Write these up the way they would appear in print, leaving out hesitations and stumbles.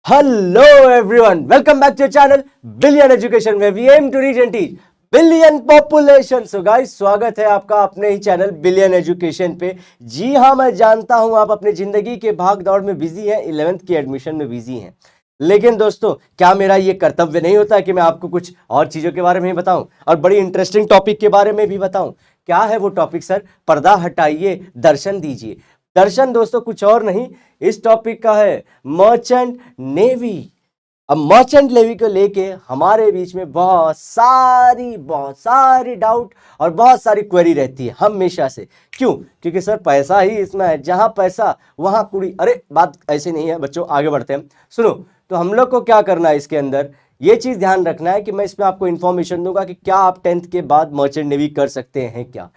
Hello everyone, welcome back to your channel Billion Education where we aim to reach and teach billion population. So guys, स्वागत है आपका अपने ही channel billion education पे। जी हाँ, मैं जानता हूं आप अपनी जिंदगी के भाग दौड़ में बिजी हैं, 11th की एडमिशन में बिजी हैं, लेकिन दोस्तों क्या मेरा ये कर्तव्य नहीं होता कि मैं आपको कुछ और चीजों के बारे में बताऊं और बड़ी इंटरेस्टिंग टॉपिक के बारे में भी बताऊं। क्या है वो टॉपिक सर? पर्दा हटाइए, दर्शन दीजिए। दर्शन दोस्तों कुछ और नहीं, इस टॉपिक का है मर्चेंट नेवी। अब मर्चेंट नेवी को लेके हमारे बीच में बहुत सारी डाउट और बहुत सारी क्वेरी रहती है हमेशा से। क्यों? क्योंकि सर पैसा ही इसमें है, जहां पैसा वहां कुड़ी। अरे बात ऐसे नहीं है बच्चों, आगे बढ़ते हैं। सुनो, तो हम लोग को क्या करना है इसके अंदर, ये चीज ध्यान रखना है कि मैं इसमें आपको इंफॉर्मेशन दूंगा कि क्या आप 10th के बाद मर्चेंट नेवी कर सकते हैं,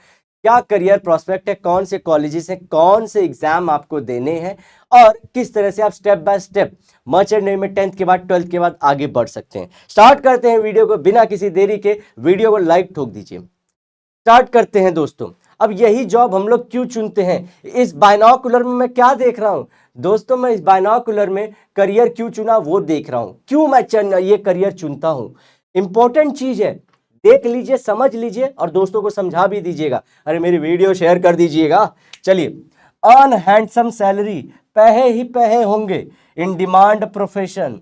क्या करियर प्रोस्पेक्ट है, कौन से कॉलेजेस हैं, कौन से एग्जाम आपको देने हैं और किस तरह से आप step by step merchant navy में 10th के बाद 12th के बाद आगे बढ़ सकते हैं। स्टार्ट करते हैं वीडियो को बिना किसी देरी के। वीडियो को लाइक ठोक दीजिए। स्टार्ट करते हैं दोस्तों। अब यही जॉब हम लोग क्यों चुनते हैं? इस बायनोकुलर में मैं क्या देख रहा हूं दोस्तों, मैं इस बायनोकुलर में करियर क्यों चुना वो देख रहा हूं। क्यों मैं ये करियर चुनता हूं, इंपॉर्टेंट चीज है, देख लीजिए, समझ लीजिए और दोस्तों को समझा भी दीजिएगा। अरे मेरी वीडियो शेयर कर दीजिएगा। चलिए, अर्न हैंडसम सैलरी, पैसे ही पैसे होंगे, इन डिमांड प्रोफेशन।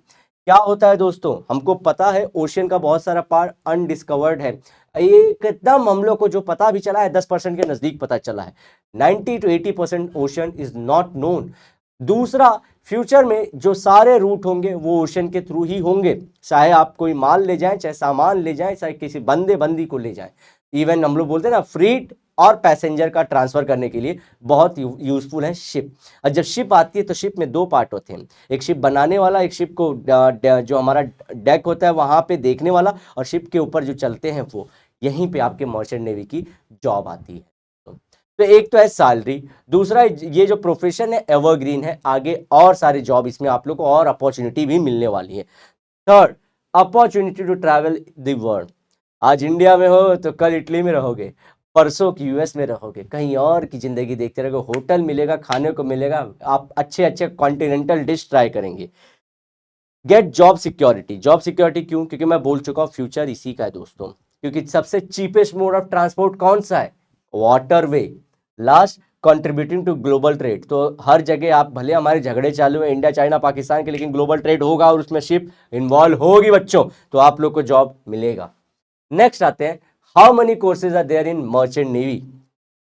क्या होता है दोस्तों, हमको पता है ओशियन का बहुत सारा पार्ट अनडिस्कवर्ड है। एकदम हम लोग को जो पता भी चला है 10% के नजदीक पता चला है। 90 to 80% ocean is not known. दूसरा, फ्यूचर में जो सारे रूट होंगे वो ओशन के थ्रू ही होंगे, चाहे आप कोई माल ले जाएं, चाहे सामान ले जाएं, चाहे किसी बंदी को ले जाएं। इवन हम लोग बोलते हैं ना, फ्रीट और पैसेंजर का ट्रांसफर करने के लिए बहुत यूजफुल है शिप। और जब शिप आती है तो शिप में दो पार्ट होते हैं, एक शिप बनाने वाला, एक शिप को जो हमारा डेक होता है वहां पे देखने वाला, और शिप के ऊपर जो चलते हैं वो। यहीं पे आपके मर्चेंट नेवी की जॉब आती है। तो एक तो है सैलरी, दूसरा ये जो प्रोफेशन है एवरग्रीन है, आगे और सारे जॉब इसमें आप लोग को और अपॉर्चुनिटी भी मिलने वाली है। Third, opportunity to travel the world. आज इंडिया में हो तो कल इटली में रहोगे, परसों की यूएस में रहोगे, कहीं और की जिंदगी देखते रहोगे, होटल मिलेगा, खाने को मिलेगा, आप अच्छे अच्छे कॉन्टिनेंटल डिश ट्राई करेंगे। Get job security. Job security क्यों? क्योंकि मैं बोल चुका हूं फ्यूचर इसी का है दोस्तों। क्योंकि सबसे चीपेस्ट मोड ऑफ ट्रांसपोर्ट कौन सा है? Waterway. Last, contributing to global trade. तो हर जगह आप, भले हमारे झगड़े चालू है इंडिया चाइना पाकिस्तान के, लेकिन ग्लोबल ट्रेड होगा और उसमें शिप इन्वॉल्व होगी बच्चों, तो आप लोग को जॉब मिलेगा। नेक्स्ट आते हैं, how many courses are there in merchant navy.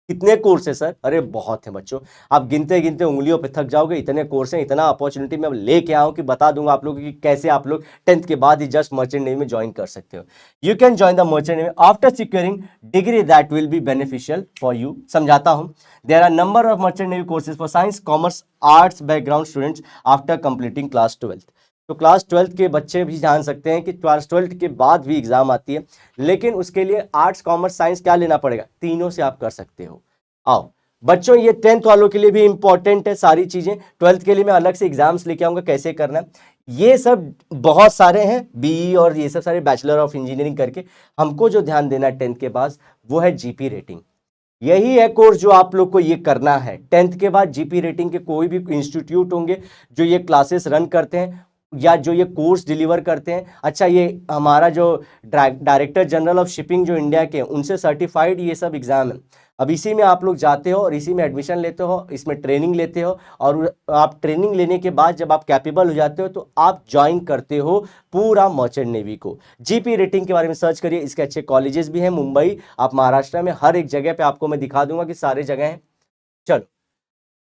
कितने कोर्स है सर? अरे बहुत है बच्चों, आप गिनते गिनते उंगलियों पे थक जाओगे, इतने कोर्स हैं, इतना अपॉर्चुनिटी मैं लेके आऊं कि बता दूंगा आप लोगों की कैसे आप लोग 10th के बाद ही जस्ट मर्चेंट नेवी में ज्वाइन कर सकते हो। You can join the merchant navy after securing degree that will be beneficial for you. समझाता हूं, there are number of merchant navy courses for science, commerce, arts background students after completing class 12th। तो class 12th के बच्चे भी जान सकते हैं कि क्लास 12th के बाद भी एग्जाम आती है, लेकिन उसके लिए आर्ट्स कॉमर्स साइंस क्या लेना पड़ेगा? तीनों से आप कर सकते हो। आओ बच्चों, ये 10th वालों के लिए भी इंपॉर्टेंट है सारी चीजें। 12th के लिए मैं अलग से एग्जाम्स लेके आऊंगा कैसे करना है, ये सब बहुत सारे हैं, बीई और ये सब सारे बैचलर ऑफ इंजीनियरिंग करके। हमको जो ध्यान देना है 10th के बाद वो है जीपी रेटिंग। यही है कोर्स जो आप लोग को ये करना है 10th के बाद। जीपी रेटिंग के कोई भी इंस्टीट्यूट होंगे जो ये क्लासेस रन करते हैं या जो ये कोर्स डिलीवर करते हैं, अच्छा ये हमारा जो डायरेक्टर जनरल ऑफ शिपिंग जो इंडिया के, उनसे सर्टिफाइड ये सब एग्जाम है। अब इसी में आप लोग जाते हो और इसी में एडमिशन लेते हो, इसमें ट्रेनिंग लेते हो, और आप ट्रेनिंग लेने के बाद जब आप कैपेबल हो जाते हो तो आप ज्वाइन करते हो पूरा मर्चेंट नेवी को। जीपी रेटिंग के बारे में सर्च करिए, इसके अच्छे कॉलेजेस भी हैं मुंबई, आप महाराष्ट्र में, हर एक जगह पे आपको मैं दिखा दूंगा कि सारे जगह हैं। चलो,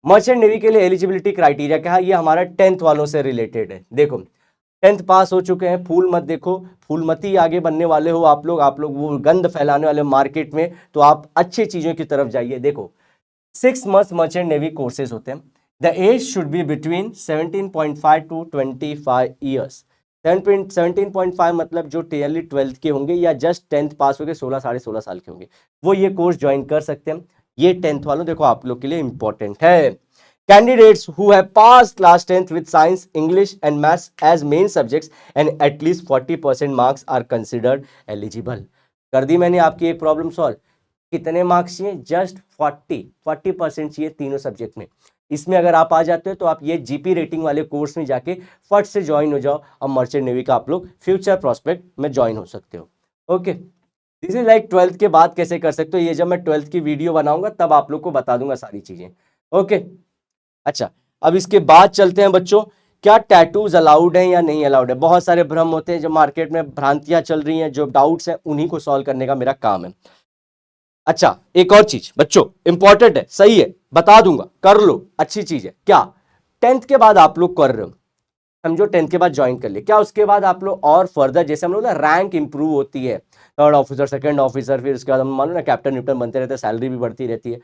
मर्चेंट नेवी के लिए एलिजिबिलिटी क्राइटेरिया क्या है, ये हमारा 10th वालों से रिलेटेड है। देखो, 10th पास हो चुके हैं, फूल मत देखो, फूलमती आगे बनने वाले हो आप लोग वो गंद फैलाने वाले मार्केट में, तो आप अच्छी चीजों की तरफ जाइए। देखो, 6 months मर्चेंट नेवी कोर्सेज होते हैं। The age should be between 17.5 to 25 years. 17.5 मतलब जो टियरली 12th के होंगे या जस्ट 10th पास हो गए, 16 साढ़े 16 साल के होंगे, वो ये कोर्स ज्वाइन कर सकते हैं। ये 10th वालों, देखो आप लोग के लिए इंपॉर्टेंट है। Candidates who have passed class 10th with science, English and maths as main subjects and at least 40% marks are considered eligible। कर दी मैंने आपकी एक प्रॉब्लम सॉल्व। कितने मार्क्स चाहिए? जस्ट 40% चाहिए तीनों सब्जेक्ट में। इसमें अगर आप आ जाते हो तो आप ये जीपी रेटिंग वाले कोर्स में जाके फट से ज्वाइन हो जाओ और मर्चेंट नेवी का आप लोग फ्यूचर प्रोस्पेक्ट में ज्वाइन हो सकते हो। Okay, this is like 12th के बाद कैसे कर सकते हो, ये जब मैं 12th की वीडियो बनाऊंगा तब आप लोग को बता दूंगा सारी चीजें। ओके, अच्छा, अब इसके बाद चलते हैं बच्चों, क्या टैटूज अलाउड है या नहीं अलाउड है। बहुत सारे भ्रम होते हैं, जो मार्केट में भ्रांतियां चल रही हैं, जो डाउट्स हैं, उन्हीं को सॉल्व करने का मेरा काम है। अच्छा, एक और चीज बच्चों इंपॉर्टेंट है, सही है, बता दूंगा, कर लो, अच्छी चीज है। क्या 10th के बाद आप लोग कर रहे हो, समझो 10th के बाद ज्वाइन कर लिए, क्या उसके बाद आप लोग और फर्दर, जैसे हम लोग ना रैंक इंप्रूव होती है, थर्ड ऑफिसर, सेकंड ऑफिसर, फिर उसके बाद हम मान लो ना कैप्टन न्यूटन बनते रहते हैं, सैलरी भी बढ़ती रहती है,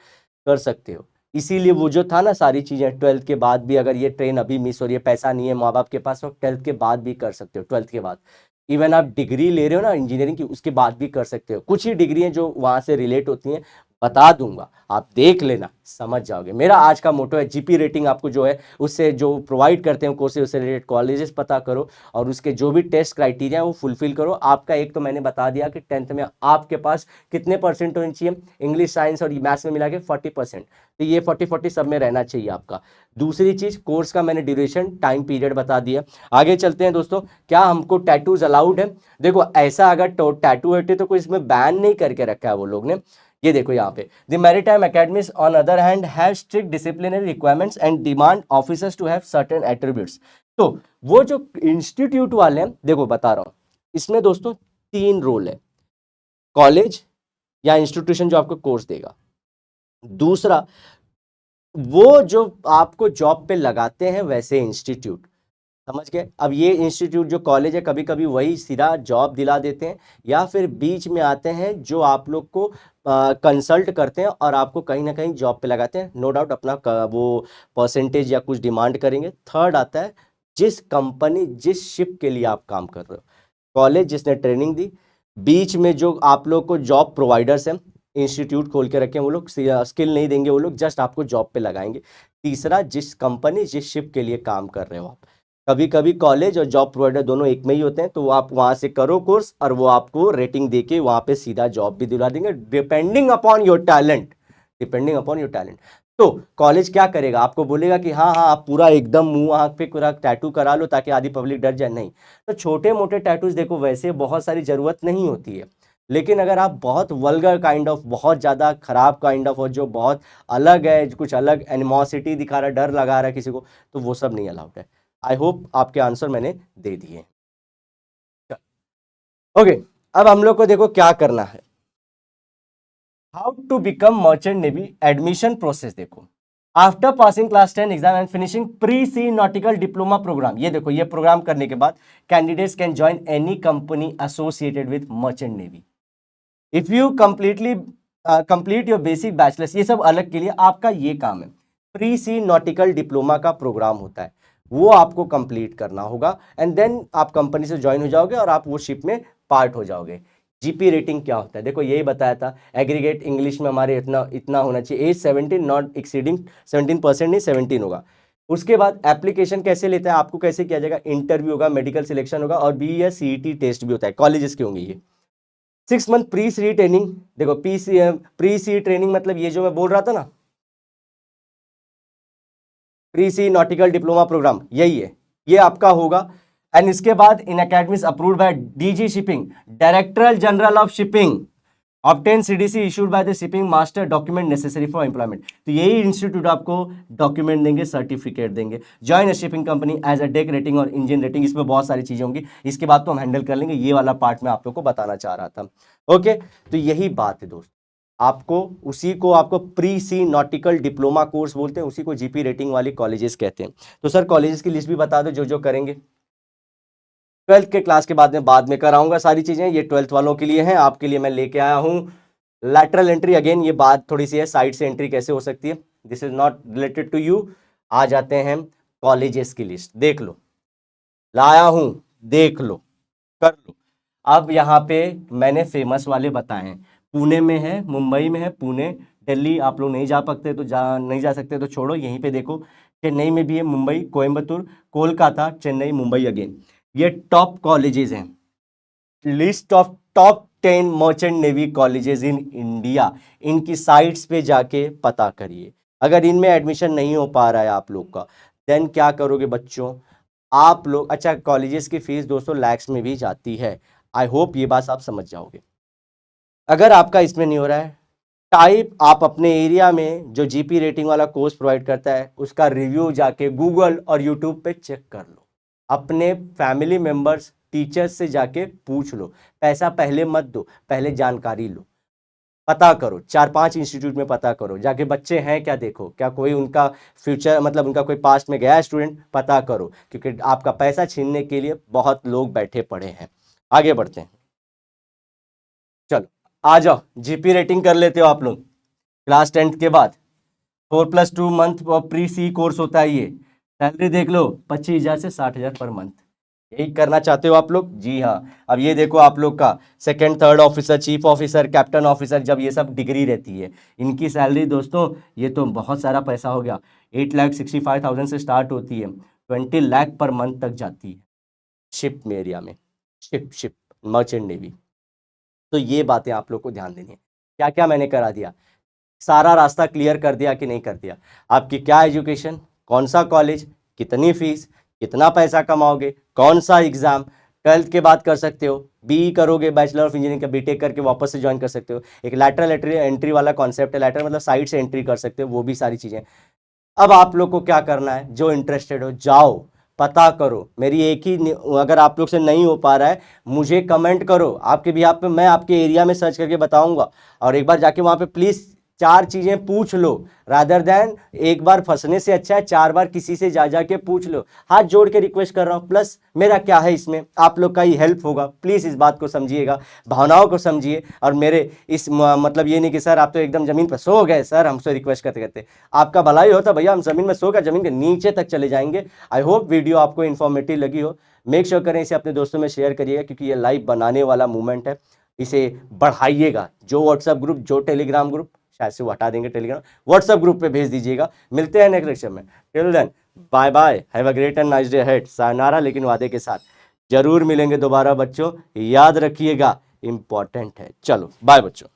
कर सकते हो। इसीलिए वो जो था ना सारी चीजें 12th के बाद भी, अगर ये ट्रेन अभी मिस हो रही है, पैसा नहीं है माँ बाप के पास, तो 12th के बाद भी कर सकते हो। 12th के बाद इवन आप डिग्री ले रहे हो ना इंजीनियरिंग की, उसके बाद भी कर सकते हो। कुछ ही डिग्री हैं जो वहां से रिलेट होती हैं, बता दूंगा, आप देख लेना, समझ जाओगे। मेरा आज का मोटो है जीपी रेटिंग आपको जो है उससे जो प्रोवाइड करते हैं कोर्सेज, उससे रिलेटेड कॉलेजेस पता करो और उसके जो भी टेस्ट क्राइटेरिया है वो फुलफिल करो। आपका एक तो मैंने बता दिया कि 10th में आपके पास कितने परसेंट होनी चाहिए, इंग्लिश साइंस और मैथ्स में मिला के 40%, तो ये 40-40 सब में रहना चाहिए आपका। दूसरी चीज, कोर्स का मैंने ड्यूरेशन टाइम पीरियड बता दिया। आगे चलते हैं दोस्तों, क्या हमको टैटूज अलाउड है। देखो ऐसा अगर टैटू है तो कोई इसमें बैन नहीं करके रखा है वो लोग ने। ये देखो यहाँ पे, the maritime academies on other hand have strict disciplinary requirements and demand officers to have certain attributes. तो वो जो इंस्टीट्यूट वाले हैं, देखो बता रहा हूं, इसमें दोस्तों 3 रोल है। कॉलेज या इंस्टीट्यूशन जो आपको कोर्स देगा, दूसरा वो जो आपको जॉब पे लगाते हैं वैसे इंस्टीट्यूट, समझ गए। अब ये इंस्टीट्यूट जो कॉलेज है, कभी कभी वही सीधा जॉब दिला देते हैं, या फिर बीच में आते हैं जो आप लोग को कंसल्ट करते हैं और आपको कहीं ना कहीं जॉब पे लगाते हैं। नो डाउट अपना वो परसेंटेज या कुछ डिमांड करेंगे। थर्ड आता है जिस कंपनी, जिस शिप के लिए आप काम कर रहे हो, कॉलेज जिसने ट्रेनिंग दी, बीच में जो आप लोग को जॉब प्रोवाइडर्स हैं, इंस्टीट्यूट खोल के रखे हैं, वो लोग स्किल नहीं देंगे, वो लोग जस्ट आपको जॉब पे लगाएंगे। तीसरा, जिस कंपनी, जिस शिप के लिए काम कर रहे हो आप। कभी कभी कॉलेज और जॉब प्रोवाइडर दोनों एक में ही होते हैं, तो आप वहां से करो कोर्स और वो आपको रेटिंग देके वहां पे सीधा जॉब भी दिला देंगे, depending upon your talent, depending upon your talent. तो कॉलेज क्या करेगा, आपको बोलेगा कि हाँ हाँ आप पूरा एकदम मुंह आंख पे पूरा टैटू करा लो ताकि आधी पब्लिक डर जाए, नहीं। तो छोटे मोटे टैटूज देखो वैसे बहुत सारी जरूरत नहीं होती है, लेकिन अगर आप बहुत वल्गर काइंड ऑफ, बहुत ज़्यादा खराब काइंड ऑफ, और जो बहुत अलग है, कुछ अलग एनिमोसिटी दिखा रहा है, डर लगा रहा है किसी को, तो वो सब नहीं अलाउड है। आई होप आपके आंसर मैंने दे दिए। ओके, अब हम लोग को देखो क्या करना है, how to become merchant navy admission process. देखो, after passing class 10 exam and finishing pre sea nautical diploma program, ये देखो ये प्रोग्राम करने के बाद candidates can join any company associated with merchant navy. If you completely complete your basic bachelors, ये सब अलग के लिए आपका ये काम है। प्री सी नॉटिकल डिप्लोमा का प्रोग्राम होता है, वो आपको कंप्लीट करना होगा एंड देन आप कंपनी से ज्वाइन हो जाओगे और आप वो शिप में पार्ट हो जाओगे। जीपी रेटिंग क्या होता है, देखो यही बताया था, एग्रीगेट इंग्लिश में हमारे इतना इतना होना चाहिए, एज 17 नॉट एक्सीडिंग 17% नहीं 17 होगा। उसके बाद एप्लीकेशन कैसे लेता है, आपको कैसे किया जाएगा, इंटरव्यू होगा, मेडिकल सिलेक्शन होगा और बी या सीईटी टेस्ट भी होता है, कॉलेजेस के होंगे ये। 6 मंथ प्री सी ट्रेनिंग, देखो प्री सी ट्रेनिंग मतलब ये जो मैं बोल रहा था ना, pre sea nautical diploma program, यही है, ये आपका होगा। एंड इसके बाद in academies approved by DG shipping, director general of shipping, obtain CDC issued by the shipping master, document necessary for employment. तो यही इंस्टीट्यूट आपको डॉक्यूमेंट देंगे, सर्टिफिकेट देंगे। Join a shipping company as a deck rating और engine rating, इसमें बहुत सारी चीजें होंगी, इसके बाद तो हम हैंडल कर लेंगे, ये वाला पार्ट मैं आप लोग को बताना चाह रहा था। ओके, तो यही बात है दोस्त, आपको उसी को आपको pre sea nautical diploma course बोलते हैं, उसी को जीपी रेटिंग वाली कॉलेजेस कहते हैं। तो सर कॉलेजेस की लिस्ट भी बता दो जो जो करेंगे। 12th के क्लास के बाद में कराऊंगा सारी चीजें, ये 12th वालों के लिए हैं, आपके लिए मैं लेके आया हूं लैटरल एंट्री। अगेन ये बात थोड़ी सी है, साइड से एंट्री कैसे हो सकती है, this is not related to you. आ जाते हैं कॉलेजेस की लिस्ट, देख लो, लाया हूं, देख लो, कर लो। अब यहाँ पे मैंने फेमस वाले बताए हैं, पुणे में है, मुंबई में है, पुणे, दिल्ली आप लोग नहीं जा सकते तो नहीं जा सकते तो छोड़ो, यहीं पे देखो, चेन्नई में भी है, मुंबई, कोयम्बतूर, कोलकाता, चेन्नई, मुंबई। अगेन ये टॉप कॉलेजेस हैं, list of top 10 merchant navy colleges in India, इनकी साइट्स पे जाके पता करिए। अगर इनमें एडमिशन नहीं हो पा रहा है आप लोग का, देन क्या करोगे बच्चों आप लोग। अच्छा, कॉलेजेस की फीस दोस्तों लैक्स में भी जाती है। आई होप ये बात आप समझ जाओगे। अगर आपका इसमें नहीं हो रहा है, टाइप आप अपने एरिया में जो जीपी रेटिंग वाला कोर्स प्रोवाइड करता है उसका रिव्यू जाके गूगल और यूट्यूब पे चेक कर लो, अपने फैमिली मेंबर्स टीचर्स से जाके पूछ लो, पैसा पहले मत दो, पहले जानकारी लो, पता करो, 4-5 इंस्टीट्यूट में पता करो, जाके बच्चे हैं क्या देखो, क्या कोई उनका फ्यूचर मतलब उनका कोई पास्ट में गया है स्टूडेंट, पता करो, क्योंकि आपका पैसा छीनने के लिए बहुत लोग बैठे पड़े हैं। आगे बढ़ते हैं, चलो आ जाओ, जीपी रेटिंग कर लेते हो आप लोग क्लास 10th के बाद। 4+2 मंथ और प्री सी कोर्स होता है ये। सैलरी देख लो 25,000 से 60,000 पर मंथ। यही करना चाहते हो आप लोग? जी हाँ। अब ये देखो आप लोग का second third officer, chief officer, captain officer, जब ये सब डिग्री रहती है इनकी सैलरी दोस्तों ये तो बहुत सारा पैसा हो गया। 8,65,000 से स्टार्ट होती है, 20 लाख पर मंथ तक जाती है शिप में एरिया में, शिप मर्चेंट नेवी। तो ये बातें आप लोग को ध्यान देनी है। क्या क्या मैंने करा दिया, सारा रास्ता क्लियर कर दिया कि नहीं कर दिया? आपकी क्या एजुकेशन, कौन सा कॉलेज, कितनी फीस, कितना पैसा कमाओगे, कौन सा एग्जाम, 12th के बाद कर सकते हो, बीई करोगे बैचलर ऑफ इंजीनियरिंग का, बीटेक करके वापस से ज्वाइन कर सकते हो। एक लैटरल एंट्री वाला कॉन्सेप्ट है, लैटरल मतलब साइड से एंट्री कर सकते हो, वो भी सारी चीज़ें। अब आप लोग को क्या करना है, जो इंटरेस्टेड हो जाओ पता करो। मेरी एक ही, अगर आप लोग से नहीं हो पा रहा है मुझे कमेंट करो, आपके भी आप पे मैं आपके एरिया में सर्च करके बताऊंगा। और एक बार जाके वहाँ पे प्लीज़ 4 चीज़ें पूछ लो, रादर देन एक बार फंसने से अच्छा है 4 बार किसी से जा जा के पूछ लो। हाथ जोड़ के रिक्वेस्ट कर रहा हूँ, प्लस मेरा क्या है इसमें, आप लोग का ही हेल्प होगा। प्लीज़ इस बात को समझिएगा, भावनाओं को समझिए। और मेरे इस मतलब ये नहीं कि सर आप तो एकदम ज़मीन पर सो गए, सर हमसे रिक्वेस्ट करते करते आपका भलाई होता भैया, हम ज़मीन में सो कर ज़मीन के नीचे तक चले जाएंगे। आई होप वीडियो आपको इन्फॉर्मेटिव लगी हो। मेक श्योर करें इसे अपने दोस्तों में शेयर करिएगा, क्योंकि ये लाइव बनाने वाला मूवमेंट है, इसे बढ़ाइएगा। जो व्हाट्सएप ग्रुप, जो टेलीग्राम ग्रुप, शायद से वो हटा देंगे टेलीग्राम, व्हाट्सएप ग्रुप पे भेज दीजिएगा। मिलते हैं नेक्स्ट लेक्चर में, till then bye bye, have a great and nice day ahead. Sayonara, लेकिन वादे के साथ जरूर मिलेंगे दोबारा बच्चों, याद रखिएगा, इंपॉर्टेंट है। चलो बाय बच्चों।